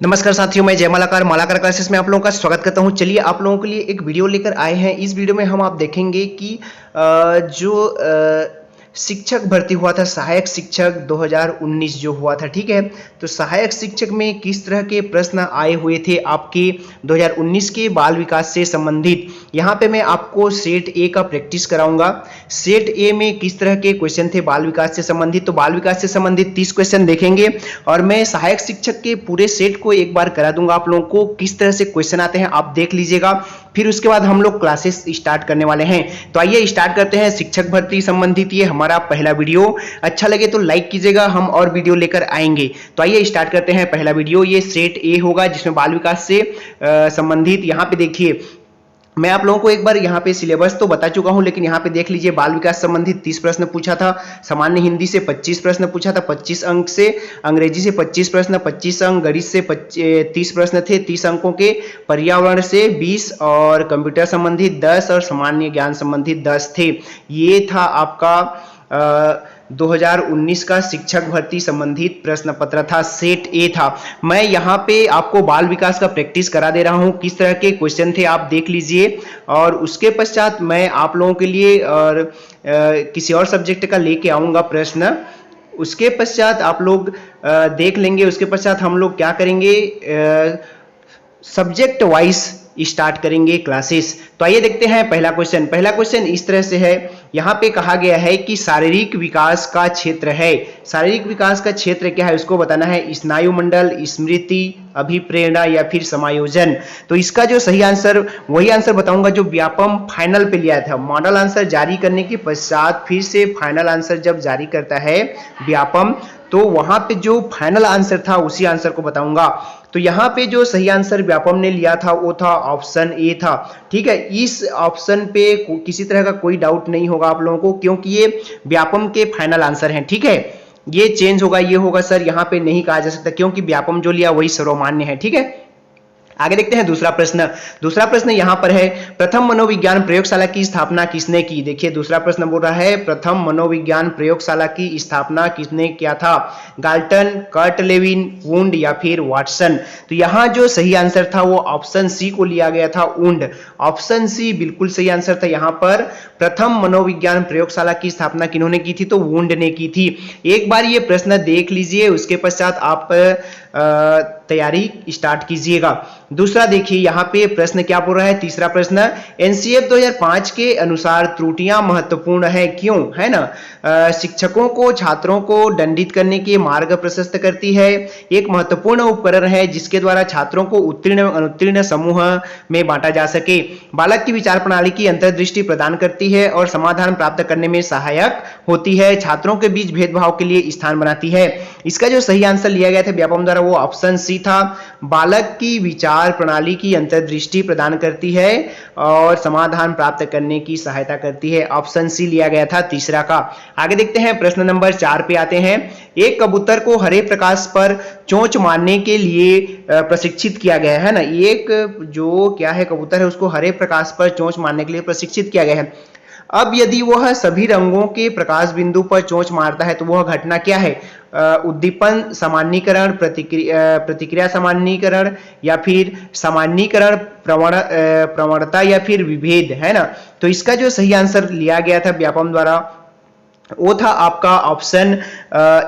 नमस्कार साथियों, मैं जय मालाकार मालाकार क्लासेस में आप लोगों का स्वागत करता हूं। चलिए आप लोगों के लिए एक वीडियो लेकर आए हैं। इस वीडियो में हम आप देखेंगे कि शिक्षक भर्ती हुआ था, सहायक शिक्षक 2019 जो हुआ था, ठीक है। तो सहायक शिक्षक में किस तरह के प्रश्न आए हुए थे आपके 2019 के बाल विकास से संबंधित। यहाँ पे मैं आपको सेट ए का प्रैक्टिस कराऊंगा। सेट ए में किस तरह के क्वेश्चन थे बाल विकास से संबंधित। तो बाल विकास से संबंधित 30 क्वेश्चन देखेंगे और मैं सहायक शिक्षक के पूरे सेट को एक बार करा दूंगा आप लोगों को। किस तरह से क्वेश्चन आते हैं आप देख लीजिएगा, फिर उसके बाद हम लोग क्लासेस स्टार्ट करने वाले हैं। तो आइए स्टार्ट करते हैं। शिक्षक भर्ती संबंधित ये हमारा पहला वीडियो। अच्छा लगे तो लाइक कीजिएगा, हम और वीडियो लेकर आएंगे। तो आइए स्टार्ट करते हैं। पहला वीडियो ये सेट ए होगा जिसमें बाल विकास से संबंधित। यहाँ पे देखिए, मैं आप लोगों को एक बार यहाँ पे सिलेबस तो बता चुका हूँ, लेकिन यहाँ पे देख लीजिए बाल विकास संबंधित 30 प्रश्न पूछा था। सामान्य हिंदी से 25 प्रश्न पूछा था, 25 अंक से। अंग्रेजी से 25 प्रश्न, 25 अंक। गणित से 30 प्रश्न थे, 30 अंकों के। पर्यावरण से 20 और कंप्यूटर संबंधित 10 और सामान्य ज्ञान संबंधित 10 थे। ये था आपका 2019 का शिक्षक भर्ती संबंधित प्रश्न पत्र था, सेट ए था। मैं यहाँ पे आपको बाल विकास का प्रैक्टिस करा दे रहा हूँ, किस तरह के क्वेश्चन थे आप देख लीजिए। और उसके पश्चात मैं आप लोगों के लिए और किसी और सब्जेक्ट का लेके आऊँगा प्रश्न। उसके पश्चात आप लोग देख लेंगे। उसके पश्चात हम लोग क्या करेंगे, सब्जेक्ट वाइज स्टार्ट करेंगे क्लासेस। तो आइए देखते हैं पहला क्वेश्चन। पहला क्वेश्चन इस तरह से है। यहाँ पे कहा गया है कि शारीरिक विकास का क्षेत्र है। शारीरिक विकास का क्षेत्र क्या है उसको बताना है। स्नायुमंडल, स्मृति, अभिप्रेरणा या फिर समायोजन। तो इसका जो सही आंसर, वही आंसर बताऊंगा जो व्यापम फाइनल पे लिया था। मॉडल आंसर जारी करने के पश्चात फिर से फाइनल आंसर जब जारी करता है व्यापम, तो वहां पे जो फाइनल आंसर था उसी आंसर को बताऊंगा। तो यहाँ पे जो सही आंसर व्यापम ने लिया था वो था ऑप्शन ए था, ठीक है। इस ऑप्शन पे किसी तरह का कोई डाउट नहीं होगा आप लोगों को, क्योंकि ये व्यापम के फाइनल आंसर हैं, ठीक है। ये चेंज होगा, ये होगा सर, यहाँ पे नहीं कहा जा सकता, क्योंकि व्यापम जो लिया वही सर्वमान्य है, ठीक है। आगे देखते हैं दूसरा प्रश्न। दूसरा प्रश्न यहां पर है, प्रथम मनोविज्ञान प्रयोगशाला की स्थापना किसने की। देखिए दूसरा प्रश्न बोल रहा है, प्रथम मनोविज्ञान प्रयोगशाला की स्थापना किसने किया था। गाल्टन, कर्ट लेविन, वुंड या फिर वाटसन। तो यहां जो सही आंसर था वो ऑप्शन सी को लिया गया था, वुंड। ऑप्शन सी बिल्कुल सही आंसर था। यहां पर प्रथम मनोविज्ञान प्रयोगशाला की स्थापना किन्होंने की थी, तो वुंड ने की थी। एक बार ये प्रश्न देख लीजिए, उसके पश्चात आप तैयारी स्टार्ट कीजिएगा। दूसरा देखिए यहाँ पे प्रश्न क्या बोल रहा है। तीसरा प्रश्न, एनसीएफ 2005 के अनुसार त्रुटियां महत्वपूर्ण है, क्यों, है ना। शिक्षकों को छात्रों को दंडित करने के मार्ग प्रशस्त करती है। एक महत्वपूर्ण उपकरण है जिसके द्वारा छात्रों को उत्तीर्ण एवं अनुत्तीर्ण समूह में बांटा जा सके। बालक की विचार प्रणाली की अंतर्दृष्टि प्रदान करती है और समाधान प्राप्त करने में सहायक होती है। छात्रों के बीच भेदभाव के लिए स्थान बनाती है। इसका जो सही आंसर लिया गया था व्यापम द्वारा वो ऑप्शन सी था। बालक की विचार प्रणाली की अंतर्दृष्टि प्रदान करती है और समाधान प्राप्त करने की सहायता करती है। ऑप्शन सी लिया गया था तीसरा का। आगे देखते हैं, प्रश्न नंबर 4 पे आते हैं। एक कबूतर को हरे प्रकाश पर चोंच मारने के लिए प्रशिक्षित किया गया है ना। एक जो क्या है कबूतर है उसको हरे प्रकाश पर चोंच मारने के लिए प्रशिक्षित किया गया है। अब यदि वह सभी रंगों के प्रकाश बिंदु पर चोंच मारता है तो वह घटना क्या है। उद्दीपन, सामान्यीकरण, प्रतिक्रिया सामान्यीकरण या फिर सामान्यीकरण, प्रवणता या फिर विभेद, है ना। तो इसका जो सही आंसर लिया गया था व्यापम द्वारा वो था आपका ऑप्शन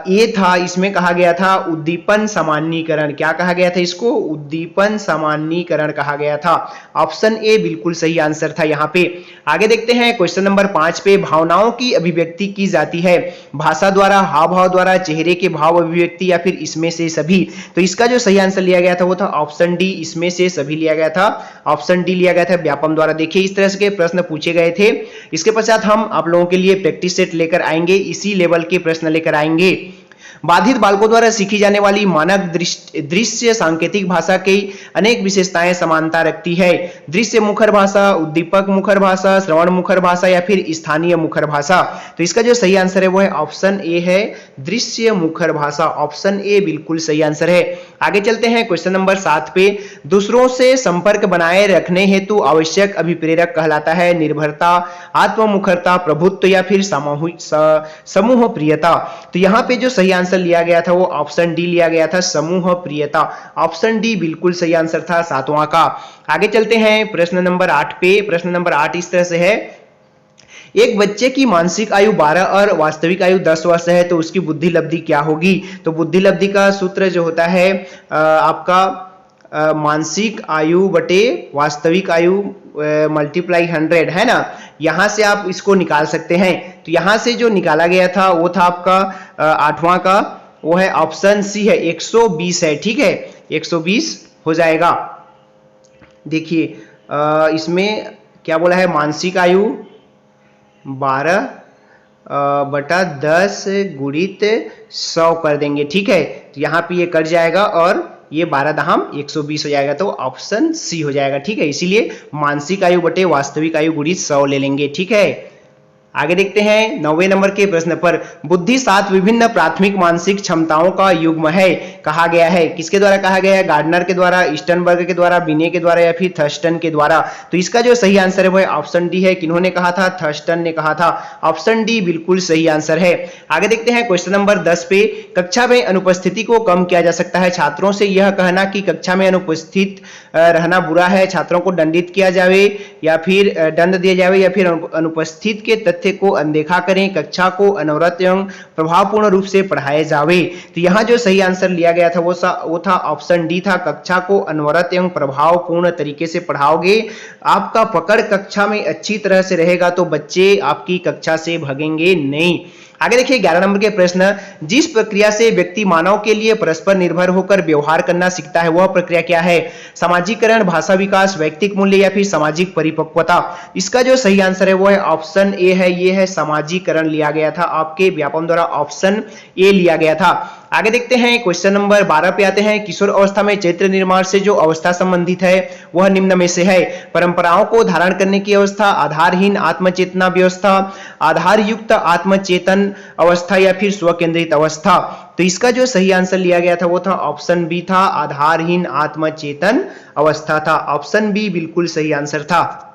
ए था। इसमें कहा गया था उद्दीपन सामान्यीकरण। क्या कहा गया था इसको, उद्दीपन सामान्यीकरण कहा गया था। ऑप्शन ए बिल्कुल सही आंसर था यहाँ पे। आगे देखते हैं क्वेश्चन नंबर 5 पे, भावनाओं की अभिव्यक्ति की जाती है भाषा द्वारा, हाव भाव द्वारा, चेहरे के भाव अभिव्यक्ति या फिर इसमें से सभी। तो इसका जो सही आंसर लिया गया था वो था ऑप्शन डी, इसमें से सभी लिया गया था। ऑप्शन डी लिया गया था व्यापम द्वारा। देखिए इस तरह के प्रश्न पूछे गए थे। इसके पश्चात हम आप लोगों के लिए प्रैक्टिस सेट लेकर आएंगे, इसी लेवल के प्रश्न लेकर आएंगे। बाधित बालकों द्वारा सीखी जाने वाली मानक दृश्य सांकेतिक भाषा की अनेक विशेषताएं समानता रखती है। दृश्य मुखर भाषा, उद्दीपक मुखर भाषा, श्रवण मुखर भाषा या फिर स्थानीय मुखर भाषा। तो इसका जो सही आंसर है वो है ऑप्शन ए है, दृश्य मुखर भाषा। ऑप्शन ए बिल्कुल सही आंसर है। आगे चलते हैं क्वेश्चन नंबर 7 पे, दूसरों से संपर्क बनाए रखने हेतु आवश्यक अभिप्रेरक कहलाता है निर्भरता, आत्ममुखरता, प्रभुत्व या फिर समूह प्रियता। तो यहाँ पे जो सही आंसर लिया गया था वो ऑप्शन डी लिया गया था, समूह प्रियता। ऑप्शन डी बिल्कुल सही आंसर था 7वां का। आगे चलते हैं प्रश्न नंबर 8 पे। प्रश्न नंबर 8 इस तरह से है, एक बच्चे की मानसिक आयु 12 और वास्तविक आयु 10 वर्ष है तो उसकी बुद्धि लब्धि क्या होगी? तो बुद्धि लब्धि का सूत्र जो होता है आपका मानसिक आयु बटे वास्तविक आयु मल्टीप्लाई 100 है ना। यहां से आप इसको निकाल सकते हैं। तो यहां से जो निकाला गया था वो था आपका 8वां का, वो है ऑप्शन सी है, 120 है। ठीक है, 120 हो जाएगा। देखिए इसमें क्या बोला है, मानसिक आयु 12 बटा 10 गुणित 100 कर देंगे। ठीक है, तो यहाँ पे ये कट जाएगा और ये 12 दहम 120 हो जाएगा, तो ऑप्शन सी हो जाएगा। ठीक है, इसीलिए मानसिक आयु बटे वास्तविक आयु गुणित 100 ले लेंगे। ठीक है, आगे देखते हैं 9वें नंबर के प्रश्न पर। बुद्धि 7 विभिन्न प्राथमिक मानसिक क्षमताओं का युग्म है कहा गया है। किसके द्वारा कहा गया है? गार्डनर के द्वारा, स्टर्नबर्ग के द्वारा, बिने के द्वारा या फिर थर्स्टन के द्वारा। तो इसका जो सही आंसर है वो ऑप्शन डी है। किन्होंने कहा था? थर्स्टन ने कहा था। ऑप्शन डी बिल्कुल सही आंसर है। आगे देखते हैं क्वेश्चन नंबर 10 पे। कक्षा में अनुपस्थिति को कम किया जा सकता है। छात्रों से यह कहना कि कक्षा में अनुपस्थित रहना बुरा है, छात्रों को दंडित किया जाए या फिर दंड दिया जाए या फिर अनुपस्थित के तथ्य को अनदेखा करें, कक्षा को अनवरत एवं प्रभावपूर्ण रूप से पढ़ाए जावे। तो यहाँ जो सही आंसर लिया गया था वो था ऑप्शन डी था, कक्षा को अनवरत एवं प्रभावपूर्ण तरीके से पढ़ाओगे। आपका पकड़ कक्षा में अच्छी तरह से रहेगा तो बच्चे आपकी कक्षा से भागेंगे नहीं। आगे देखिए 11 नंबर के प्रश्न, जिस प्रक्रिया से व्यक्ति मानव के लिए परस्पर निर्भर होकर व्यवहार करना सीखता है वह प्रक्रिया क्या है? सामाजिकरण, भाषा विकास, व्यक्तिक मूल्य या फिर सामाजिक परिपक्वता। इसका जो सही आंसर है वो है ऑप्शन ए है, ये है सामाजिकरण लिया गया था। आपके व्यापम द्वारा ऑप्शन ए लिया गया था। आगे देखते हैं क्वेश्चन नंबर 12 पे आते हैं। किशोर अवस्था में चरित्र निर्माण से जो अवस्था संबंधित है वह निम्न में से है? परंपराओं को धारण करने की अवस्था, आधारहीन आत्मचेतना व्यवस्था, आधार युक्त आत्मचेतन अवस्था या फिर स्वकेंद्रित अवस्था। तो इसका जो सही आंसर लिया गया था वो था ऑप्शन बी था, आधारहीन आत्मचेतन अवस्था था। ऑप्शन बी बिल्कुल सही आंसर था।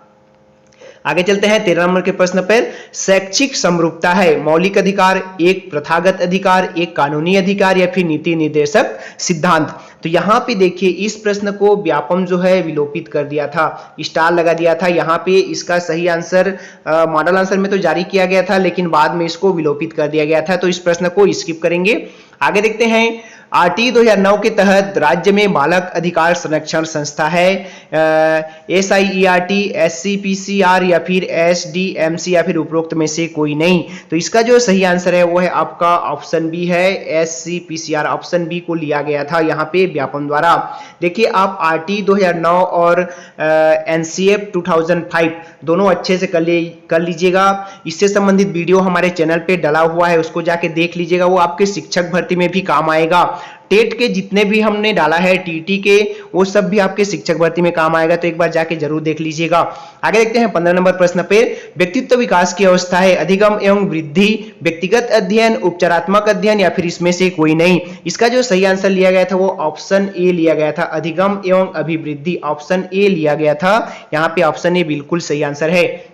आगे चलते हैं 13 नंबर के प्रश्न पर। शैक्षिक समरूपता है मौलिक अधिकार, एक प्रथागत अधिकार, एक कानूनी अधिकार या फिर नीति निर्देशक सिद्धांत। तो यहाँ पे देखिए इस प्रश्न को व्यापम जो है विलोपित कर दिया था, स्टार लगा दिया था। यहाँ पे इसका सही आंसर मॉडल आंसर में तो जारी किया गया था लेकिन बाद में इसको विलोपित कर दिया गया था, तो इस प्रश्न को स्किप करेंगे। आगे देखते हैं आरटी 2009 के तहत राज्य में बालक अधिकार संरक्षण संस्था है, SIERT, SCPCR या फिर SDMC या फिर उपरोक्त में से कोई नहीं। तो इसका जो सही आंसर है वो है आपका ऑप्शन बी है, SCPCR। ऑप्शन बी को लिया गया था यहाँ पे व्यापम द्वारा। देखिए आप आरटी 2009 और NCF 2005 दोनों अच्छे से कर लीजिएगा। इससे संबंधित वीडियो हमारे चैनल पे डला हुआ है, उसको जाके देख लीजिएगा, वो आपके शिक्षक भर्ती में भी काम आएगा। टेट के जितने भी हमने डाला है, टीटी के, वो सब भी आपके शिक्षक भर्ती में काम आएगा, तो एक बार जाके जरूर देख लीजिएगा। आगे देखते हैं 15 नंबर प्रश्न पे। व्यक्तित्व विकास की अवस्था है अधिगम एवं वृद्धि, व्यक्तिगत अध्ययन, उपचारात्मक अध्ययन या फिर इसमें से कोई नहीं। इसका जो सही आंसर लिया गया था वो ऑप्शन ए लिया गया था, अधिगम एवं अभिवृद्धि। ऑप्शन ए लिया गया था, यहाँ पे ऑप्शन ए बिल्कुल सही आंसर है।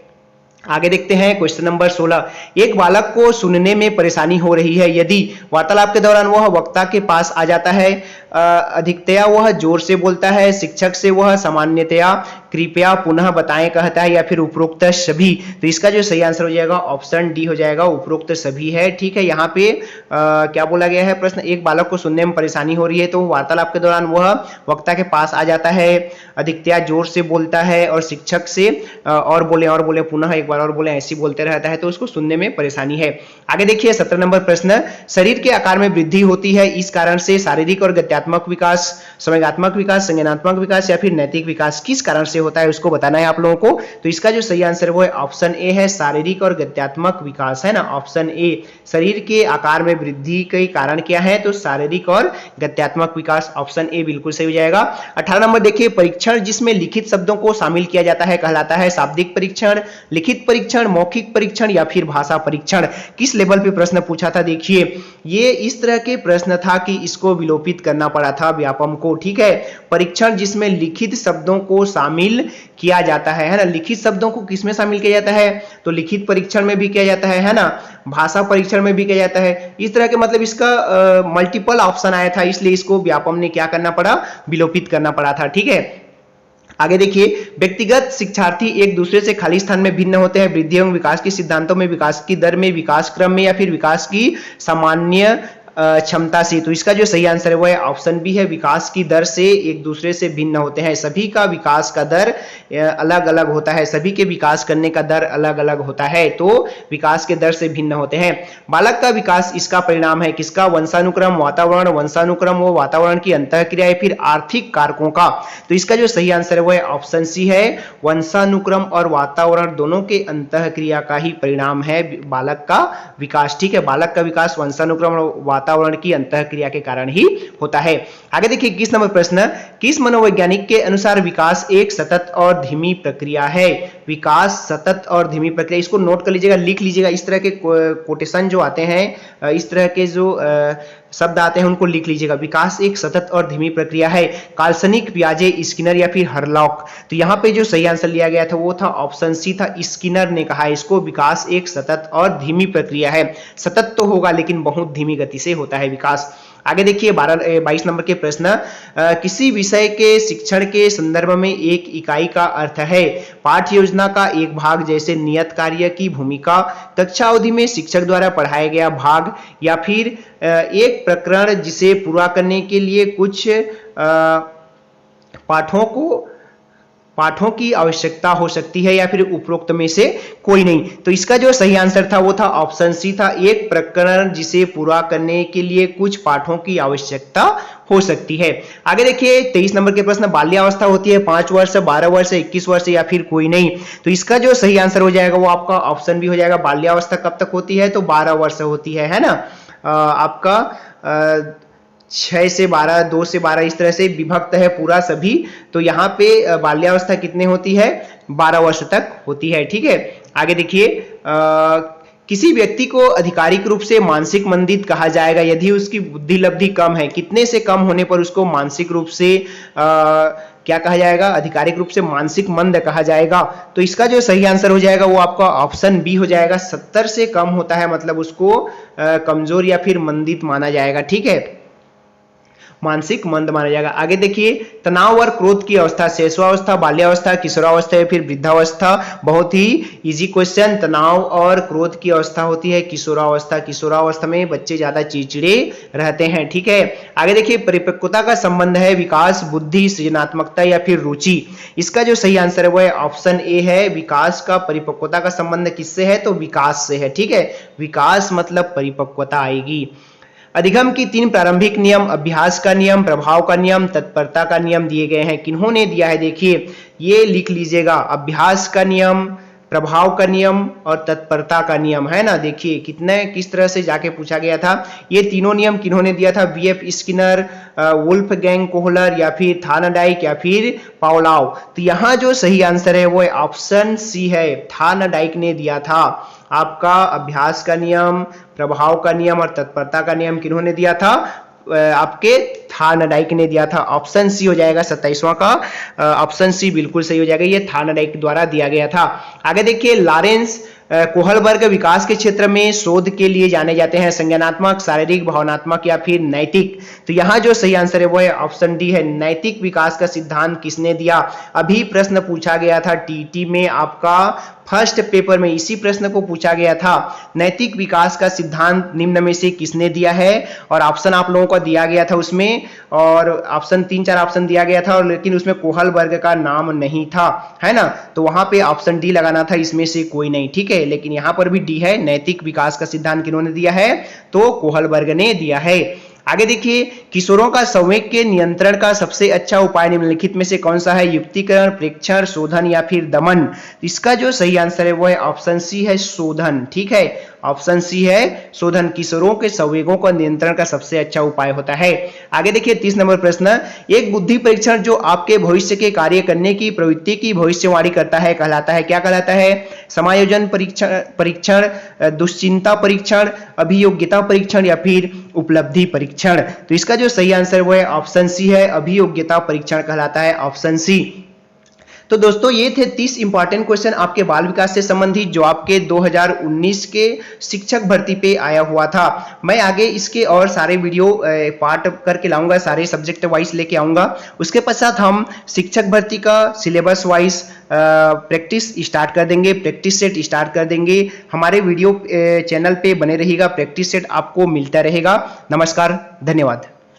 आगे देखते हैं क्वेश्चन नंबर 16। एक बालक को सुनने में परेशानी हो रही है, यदि वार्तालाप के दौरान वह वक्ता के पास आ जाता है, अधिकतया वह जोर से बोलता है, शिक्षक से वह सामान्यतया कृपया पुनः बताएं कहता है या फिर उपरोक्त सभी। तो इसका जो सही आंसर हो जाएगा ऑप्शन डी हो जाएगा, उपरोक्त सभी है। ठीक है, यहाँ पे क्या बोला गया है प्रश्न, एक बालक को सुनने में परेशानी हो रही है तो वार्तालाप के दौरान वह वक्ता के पास आ जाता है, अधिकतया जोर से बोलता है और शिक्षक से और बोले पुनः एक बार और बोले, ऐसी बोलते रहता है, तो उसको सुनने में परेशानी है। आगे देखिए 17 नंबर प्रश्न। शरीर के आकार में वृद्धि होती है, इस कारण से शारीरिक और गत्यात्मक विकास, संवेगात्मक विकास, संज्ञानात्मक विकास या फिर नैतिक विकास किस कारण से होता है, उसको बताना है आप लोगों को। तो इसका जो सही आंसर वो है ऑप्शन ए है, शारीरिक और गत्यात्मक विकास है ना, ऑप्शन ए। शरीर के आकार में वृद्धि के कारण क्या है, तो शारीरिक और गत्यात्मक विकास। ऑप्शन ए बिल्कुल सही हो जाएगा। 18 नंबर देखिए, परीक्षण जिसमें लिखित शब्दों को शामिल किया जाता है कहलाता है शाब्दिक परीक्षण, लिखित लिखित परीक्षण, मौखिक परीक्षण या फिर भाषा परीक्षण? किस लेवल पे प्रश्न पूछा था? देखिए ये इस तरह के प्रश्न था कि इसको विलोपित करना पड़ा था व्यापम को, ठीक है। परीक्षण जिसमें लिखित शब्दों को शामिल किया जाता है ना। लिखित शब्दों को किसमें शामिल किया जाता है? तो लिखित परीक्षण में भी किया जाता है ना, भाषा परीक्षण में भी किया जाता है। इस तरह के मतलब इसका मल्टीपल ऑप्शन आया था, इसलिए इसको व्यापम ने क्या करना पड़ा? विलोपित करना पड़ा था, ठीक है। आगे देखिए, व्यक्तिगत शिक्षार्थी एक दूसरे से खाली स्थान में भिन्न होते हैं वृद्धि एवं विकास के सिद्धांतों में, विकास की दर में, विकास क्रम में या फिर विकास की सामान्य क्षमता से। तो इसका जो सही आंसर है वो है ऑप्शन बी है, विकास की दर से एक दूसरे से भिन्न होते हैं। सभी का विकास का दर अलग अलग होता है, सभी के विकास करने का दर अलग अलग होता है, तो विकास के दर से भिन्न होते हैं। बालक का विकास इसका परिणाम है किसका? वंशानुक्रम, वातावरण, वंशानुक्रम वो वातावरण की अंतःक्रिया या फिर आर्थिक कारकों का। तो इसका जो सही आंसर है वो है ऑप्शन सी है, वंशानुक्रम और वातावरण दोनों के अंतःक्रिया का ही परिणाम है बालक का विकास, ठीक है। बालक का विकास वंशानुक्रम और वातावरण की अंतःक्रिया के कारण ही होता है। आगे देखिए 21 नंबर प्रश्न, किस मनोवैज्ञानिक के अनुसार विकास एक सतत और धीमी प्रक्रिया है? विकास सतत और धीमी प्रक्रिया, इसको नोट कर लीजिएगा, लिख लीजिएगा। इस तरह के कोटेशन जो आते हैं, इस तरह के जो शब्द आते हैं उनको लिख लीजिएगा। विकास एक सतत और धीमी प्रक्रिया है, काल्सनिक, पियाजे, स्किनर या फिर हरलॉक? तो यहाँ पे जो सही आंसर लिया गया था वो था ऑप्शन सी था, स्किनर ने कहा इसको विकास एक सतत और धीमी प्रक्रिया है। सतत तो होगा लेकिन बहुत धीमी गति से होता है विकास। आगे देखिए 22 नंबर के प्रश्न, किसी विषय के शिक्षण के संदर्भ में एक इकाई का अर्थ है पाठ्य योजना का एक भाग, जैसे नियत कार्य की भूमिका, कक्षा अवधि में शिक्षक द्वारा पढ़ाया गया भाग, या फिर एक प्रकरण जिसे पूरा करने के लिए कुछ पाठों की आवश्यकता हो सकती है, या फिर उपरोक्त में से कोई नहीं। तो इसका जो सही आंसर था वो था ऑप्शन सी था, एक प्रकरण जिसे पूरा करने के लिए कुछ पाठों की आवश्यकता हो सकती है। आगे देखिए 23 नंबर के प्रश्न, बाल्यावस्था होती है 5 वर्ष, 12 वर्ष, 21 वर्ष या फिर कोई नहीं? तो इसका जो सही आंसर हो जाएगा वो आपका ऑप्शन भी हो जाएगा। बाल्यावस्था कब तक होती है? तो 12 वर्ष होती है ना। आपका 6 से 12, 2 से 12 इस तरह से विभक्त है पूरा सभी। तो यहाँ पे बाल्यावस्था कितने होती है? 12 वर्ष तक होती है, ठीक है। आगे देखिए, किसी व्यक्ति को आधिकारिक रूप से मानसिक मंदित कहा जाएगा यदि उसकी बुद्धि लब्धि कम है। कितने से कम होने पर उसको मानसिक रूप से क्या कहा जाएगा? आधिकारिक रूप से मानसिक मंद कहा जाएगा। तो इसका जो सही आंसर हो जाएगा वो आपका ऑप्शन बी हो जाएगा। 70 से कम होता है मतलब उसको कमजोर या फिर मंदित माना जाएगा, ठीक है, मानसिक मंद माना जाएगा। आगे देखिए, तनाव और क्रोध की अवस्था, शैशवावस्था, बाल्यावस्था, किशोरावस्था या फिर वृद्धावस्था? बहुत ही इजी क्वेश्चन। तनाव और क्रोध की अवस्था होती है किशोरावस्था। किशोरावस्था में बच्चे ज्यादा चिड़चिड़े रहते हैं, ठीक है। आगे देखिए, परिपक्वता का संबंध है विकास, बुद्धि, सृजनात्मकता या फिर रुचि? इसका जो सही आंसर है वो है ऑप्शन ए है, विकास का परिपक्वता का संबंध किससे है? तो विकास से है, ठीक है। विकास मतलब परिपक्वता आएगी। अधिगम की 3 प्रारंभिक नियम, अभ्यास का नियम, प्रभाव का नियम, तत्परता का नियम दिए गए हैं। किन्होंने दिया है? देखिए ये लिख लीजिएगा, अभ्यास का नियम, प्रभाव का नियम और तत्परता का नियम, है ना। देखिए किस तरह से जाके पूछा गया था। ये तीनों नियम किन्होंने दिया था? वीएफ स्किनर, वुल्फगैंग कोहलर या फिर थार्नडाइक या फिर पावलोव? तो यहाँ जो सही आंसर है वो ऑप्शन सी है, थार्नडाइक ने दिया था। आपका अभ्यास का नियम, प्रभाव का नियम और तत्परता का नियम किन्होंने दिया था? आपके थार्नडाइक ने दिया था। ऑप्शन सी हो जाएगा 27वां का, ऑप्शन सी बिल्कुल सही हो जाएगा, ये थार्नडाइक द्वारा दिया गया था। आगे देखिए, लॉरेंस कोहलबर्ग विकास के क्षेत्र में शोध के लिए जाने जाते हैं, संज्ञानात्मक, शारीरिक, भावनात्मक या फिर नैतिक? तो यहाँ जो सही आंसर है वो है ऑप्शन डी है, नैतिक विकास का सिद्धांत किसने दिया? अभी प्रश्न पूछा गया था टीटी में, आपका फर्स्ट पेपर में इसी प्रश्न को पूछा गया था, नैतिक विकास का सिद्धांत निम्न में से किसने दिया है? और ऑप्शन आप लोगों को दिया गया था उसमें, और ऑप्शन 3-4 ऑप्शन दिया गया था, और लेकिन उसमें कोहलबर्ग का नाम नहीं था, है ना। तो वहां पे ऑप्शन डी लगाना था, इसमें से कोई नहीं, ठीक है। लेकिन यहां पर भी डी है, नैतिक विकास का सिद्धांत किन्होंने दिया है? तो कोहलबर्ग ने दिया है। आगे देखिए, किशोरों का संवेग के नियंत्रण का सबसे अच्छा उपाय निम्नलिखित में से कौन सा है? युक्तिकरण, प्रेक्षण, शोधन या फिर दमन? इसका जो सही आंसर है वो है ऑप्शन सी है, शोधन, ठीक है। ऑप्शन सी है शोधन किशोरों के संवेगों का नियंत्रण का सबसे अच्छा उपाय होता है। आगे देखिए 30 नंबर प्रश्न, एक बुद्धि परीक्षण जो आपके भविष्य के कार्य करने की प्रवृत्ति की भविष्यवाणी करता है कहलाता है, क्या कहलाता है? समायोजन परीक्षण, दुश्चिंता परीक्षण, अभियोग्यता परीक्षण या फिर उपलब्धि परीक्षण। तो इसका जो सही आंसर वो है ऑप्शन सी है, अभियोग्यता परीक्षण कहलाता है, ऑप्शन सी। तो दोस्तों ये थे 30 इंपॉर्टेंट क्वेश्चन आपके बाल विकास से संबंधित जो आपके 2019 के शिक्षक भर्ती पे आया हुआ था। मैं आगे इसके और सारे वीडियो पार्ट करके लाऊंगा, सारे सब्जेक्ट वाइज लेके आऊंगा। उसके पश्चात हम शिक्षक भर्ती का सिलेबस वाइज प्रैक्टिस स्टार्ट कर देंगे, प्रैक्टिस सेट स्टार्ट कर देंगे। हमारे वीडियो चैनल पे बने रहिएगा, प्रैक्टिस सेट आपको मिलता रहेगा। नमस्कार, धन्यवाद।